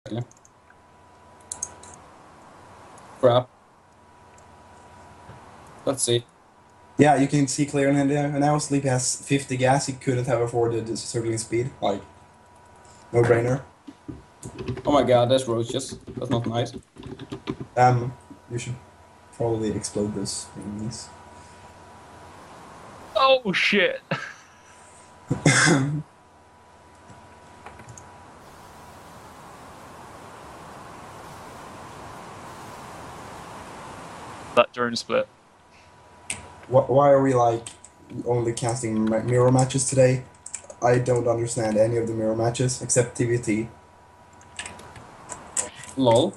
Exactly. Crap. Let's see. Yeah, you can see clearly now. Sleepy has 50 gas. He couldn't have afforded the circling speed. Like, no brainer. Oh my god, there's roaches. That's not nice. You should probably explode those things. Oh shit! That drone split. Why are we like only casting mirror matches today? I don't understand any of the mirror matches except TVT. Lol.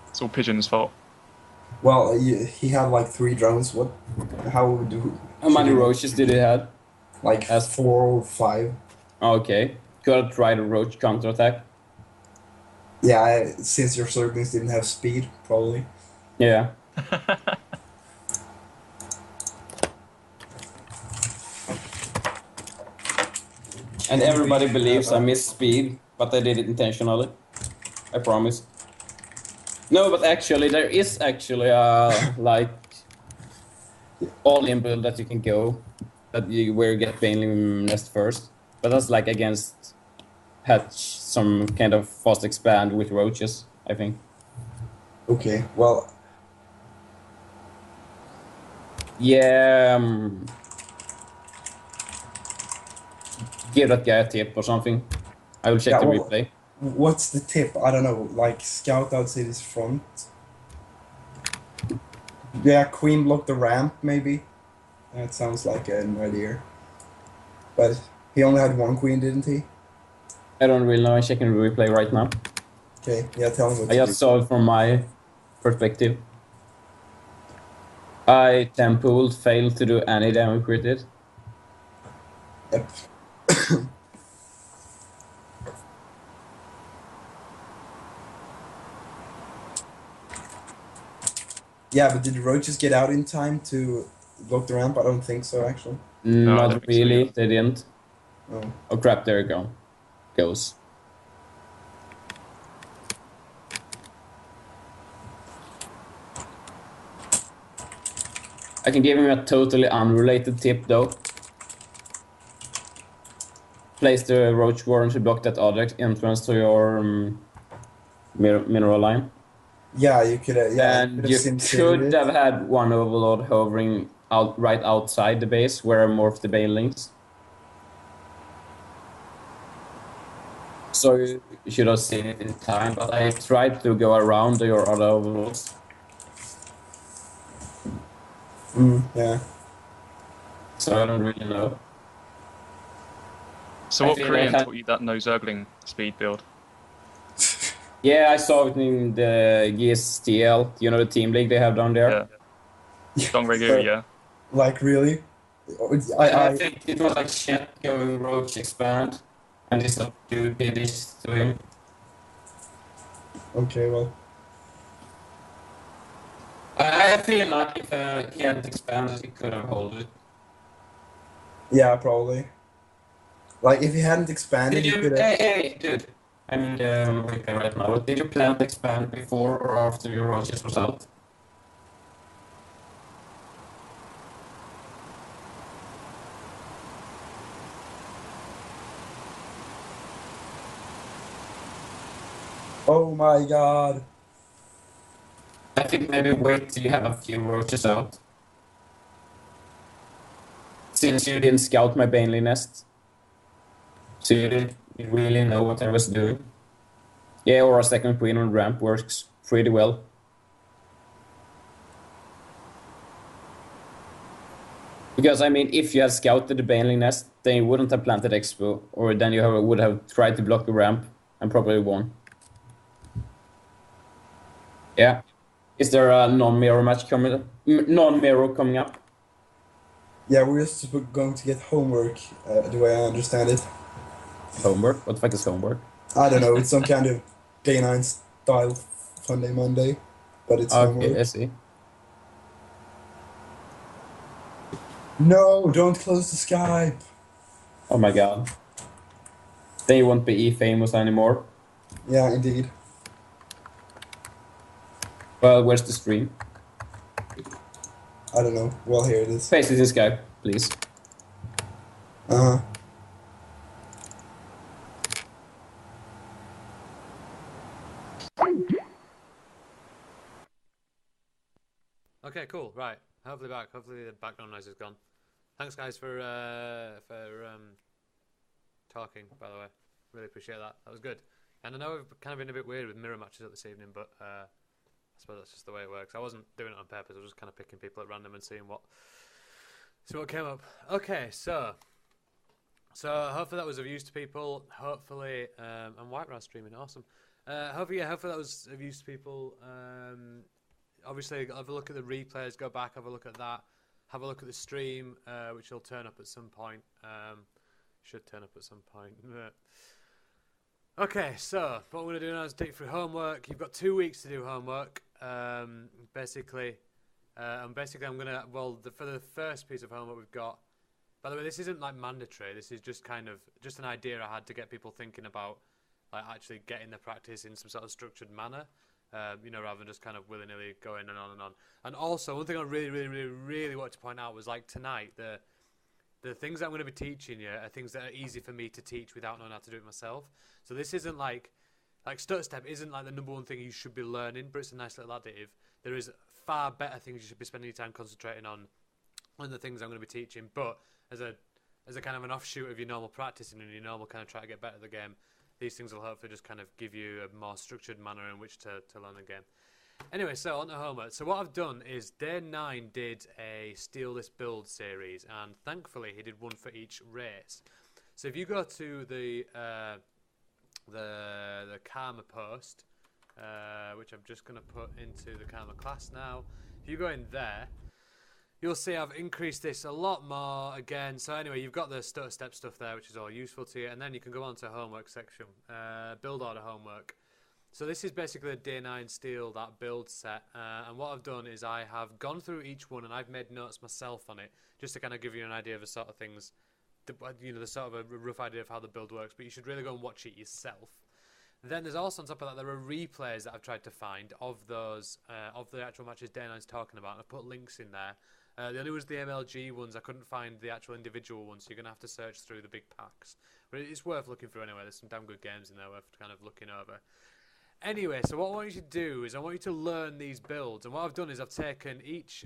It's all Pigeon's fault. Well, he had like 3 drones. What? How do? How many roaches did he have? Like As 4 or 5. Okay. Could have tried a roach counterattack. Yeah, since your circlings didn't have speed, probably. Yeah. And everybody believes I missed speed, but I did it intentionally. I promise. No, but actually, there is actually a like all-in build that you can go that you where you get Baneling Nest first, but that's like against hatch some kind of fast expand with roaches, I think. Okay, well, Yeah. Give that guy a tip or something. I will check yeah, the well, replay. what's the tip? I don't know. Like scout outside his front. Yeah, queen block the ramp maybe. That sounds like an idea. But he only had 1 queen, didn't he? I don't really know. I'm checking the replay right now. Okay, yeah, tell him what I to just saw it from my perspective. I tempooled, failed to do any damage with it. Yep. Yeah, but did the roaches get out in time to block the ramp? I don't think so, actually. No, I don't Not think so, really, yeah. they didn't. Oh. Oh crap, there it goes. I can give him a totally unrelated tip though. Place the roach warren to block that object entrance to your mineral line. Yeah, you could have. Yeah, And you you could have should it. have had one overlord hovering out right outside the base where I morphed the banelings. So you should have seen it in time, but I tried to go around your other overlords. Yeah. So I don't really know. So I what feel Korean like taught you that no zergling speed build? Yeah, I saw it in the GSTL, you know, the team league they have down there. Yeah. Dongregyu, yeah. Like, really? I think it was like Chet going roach expand, and this not do this to him. Okay, well. I feel like if he hadn't expanded, he could have held it. Yeah, probably. Like, if he hadn't expanded, Did he you, could have. hey, dude, I mean, replay right now, did you plan to expand before or after your roaches was out? Oh my god. I think maybe wait till you have a few roaches out. Since you didn't scout my Baneley nest. So you didn't really know what I was doing. Yeah, or a second queen on ramp works pretty well. Because, I mean, if you had scouted the Baneley nest, then you wouldn't have planted Expo, or then you would have tried to block the ramp and probably won. Yeah. Is there a non-mirror match coming up? Non-mirror coming up? Yeah, we're just going to get homework, the way I understand it. Homework? What the fuck is homework? I don't know, it's some kind of K9 style Funday Monday, but it's Okay, homework. I see. No, don't close the Skype. Oh my god. Then you won't be E-famous anymore. Yeah, indeed. Well, where's the stream? I don't know. Well, here it is. Face this guy, please. Uh huh. Okay, cool. Right. Hopefully back. Hopefully the background noise is gone. Thanks, guys, for talking. By the way, really appreciate that. That was good. And I know we've kind of been a bit weird with mirror matches this evening, but I suppose that's just the way it works. I wasn't doing it on purpose. I was just kind of picking people at random and seeing what came up. Okay, so hopefully that was of use to people. Hopefully, and White Rat streaming, awesome. Hopefully that was of use to people. Obviously, have a look at the replays. Go back, have a look at that. Have a look at the stream, which will turn up at some point. Should turn up at some point. Okay, so what we're going to do now is take you through homework. You've got 2 weeks to do homework, basically. And basically, I'm going to, for the first piece of homework we've got, by the way, this isn't like mandatory. This is just kind of, just an idea I had to get people thinking about, like actually getting the practice in some sort of structured manner, rather than just kind of willy-nilly going and on and on. And also, one thing I really wanted to point out was like tonight, the things that I'm going to be teaching you are things that are easy for me to teach without knowing how to do it myself. So this isn't like stutterstep isn't like the number one thing you should be learning, but it's a nice little additive. There is far better things you should be spending your time concentrating on the things I'm going to be teaching. But as a kind of an offshoot of your normal practicing and your normal kind of try to get better at the game, these things will hopefully just kind of give you a more structured manner in which to learn the game. Anyway, so on to homework. So what I've done is Day 9 did a Steal This Build series, and thankfully he did one for each race. So if you go to the Karma post, which I'm just going to put into the Karma class now, if you go in there, you'll see I've increased this a lot more again. So anyway, you've got the stutter step stuff there, which is all useful to you, and then you can go on to homework section, build order homework. So this is basically a Day 9 Steel, that build set, and what I've done is I have gone through each one and I've made notes myself on it, just to kind of give you an idea of the sort of things, the sort of a rough idea of how the build works, but you should really go and watch it yourself. Then there's also on top of that, there are replays that I've tried to find of those, of the actual matches Day 9's talking about, and I've put links in there. The only was the MLG ones. I couldn't find the actual individual ones, so you're going to have to search through the big packs. But it's worth looking through anyway. There's some damn good games in there worth kind of looking over. Anyway, so what I want you to do is I want you to learn these builds. And what I've done is I've taken each...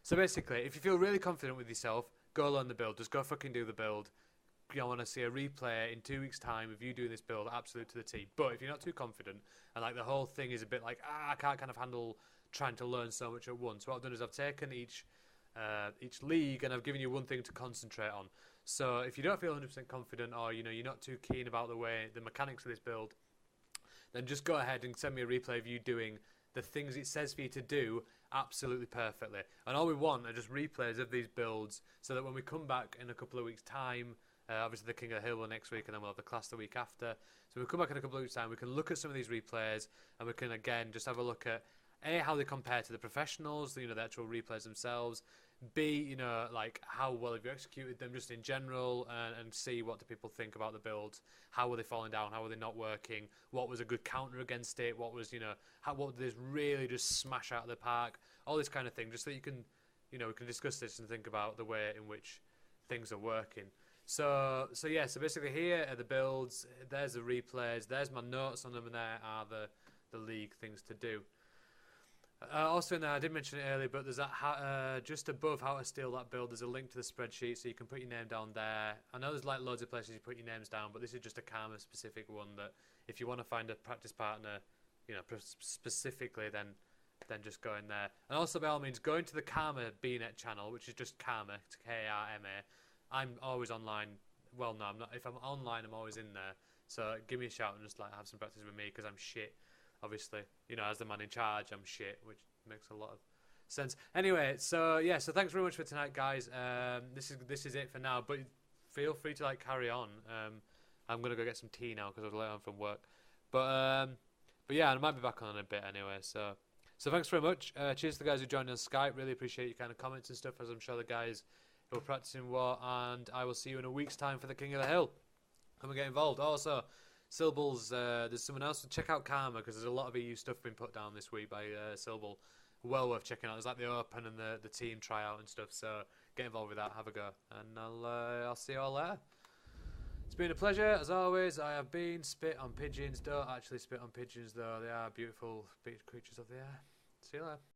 so basically, if you feel really confident with yourself, go learn the build. Just go fucking do the build. I want to see a replay in 2 weeks' time of you doing this build absolute to the T. But if you're not too confident, and like the whole thing is a bit like, I can't kind of handle trying to learn so much at once. What I've done is I've taken each league and I've given you one thing to concentrate on. So if you don't feel 100% confident, or you're not too keen about the mechanics of this build, then just go ahead and send me a replay of you doing the things it says for you to do absolutely perfectly. And all we want are just replays of these builds, so that when we come back in a couple of weeks' time, obviously the King of the Hill will next week, and then we'll have the class the week after. So we'll come back in a couple of weeks' time, we can look at some of these replays, and we can again just have a look at how they compare to the professionals, the actual replays themselves. B, like how well have you executed them just in general, and see what do people think about the builds. How were they falling down? How were they not working? What was a good counter against it? What was, what did this really just smash out of the park? All this kind of thing, just so you can, we can discuss this and think about the way in which things are working. So basically here are the builds, there's the replays, there's my notes on them, and there are the league things to do. Also in there, I did mention it earlier, but there's that just above how to steal that build, there's a link to the spreadsheet, so you can put your name down there. I know there's like loads of places you put your names down, but this is just a Karma specific one that if you want to find a practice partner, specifically, then just go in there. And also by all means, go into the Karma BNet channel, which is just Karma, it's Karma. I'm always online. Well, no, I'm not. If I'm online, I'm always in there. So give me a shout and just like have some practice with me, because I'm shit. Obviously, as the man in charge, I'm shit, which makes a lot of sense. Anyway, so thanks very much for tonight, guys. This is it for now, but feel free to like carry on. I'm gonna go get some tea now because I was late on from work. But yeah, I might be back on in a bit anyway. So thanks very much. Cheers to the guys who joined on Skype. Really appreciate your kind of comments and stuff, as I'm sure the guys who are practicing war. And I will see you in a week's time for the King of the Hill. Come and get involved. Also, Syllable's, there's someone else. Check out Karma, because there's a lot of EU stuff been put down this week by Syllable. Well worth checking out. There's like the Open and the team tryout and stuff, so get involved with that, have a go. And I'll see you all there. It's been a pleasure, as always. I have been Spit on Pigeons. Don't actually spit on pigeons, though. They are beautiful creatures of the air. See you later.